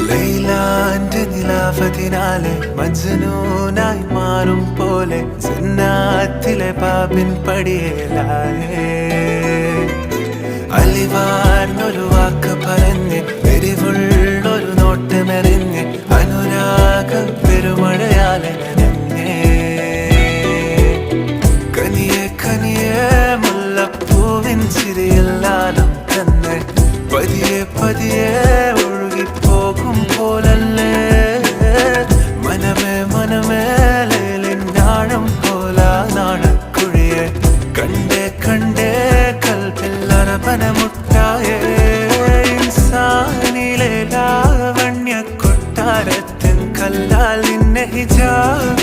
ലൈലാന്റെ നിലാവതിനാലെ മജ്നൂനായി മാറും പോലെ ജന്നാത്തിലെ ബാബിൻ പടിയേലായേ അലിവാർന്നൊരു വാക്ക് പറഞ്ഞ് എരിവുള്ളൊരു നോട്ടമെറിഞ്ഞ് അനുരാഗ പെരുമഴയാലെ നനഞ്ഞേ കനിയെ കനിയെ മുല്ലപ്പൂവിൻ ചിരിയെല്ലാലും തന്നെ പതിയെ പതിയെ ഒഴുകിപ്പോകും പോലല്ലേ മനമേ മനമേ ലേലിനാഴം പോലാ നാണക്കുഴിയെ കണ്ടേ കണ്ടേ കൽപ്പില്ലറപനമുട്ടായേ ഇൻസാനിലെ ലാവണ്യ കൊട്ടാരത്തിൻ കല്ലാൽ നിന്നെ ഹിജാബ്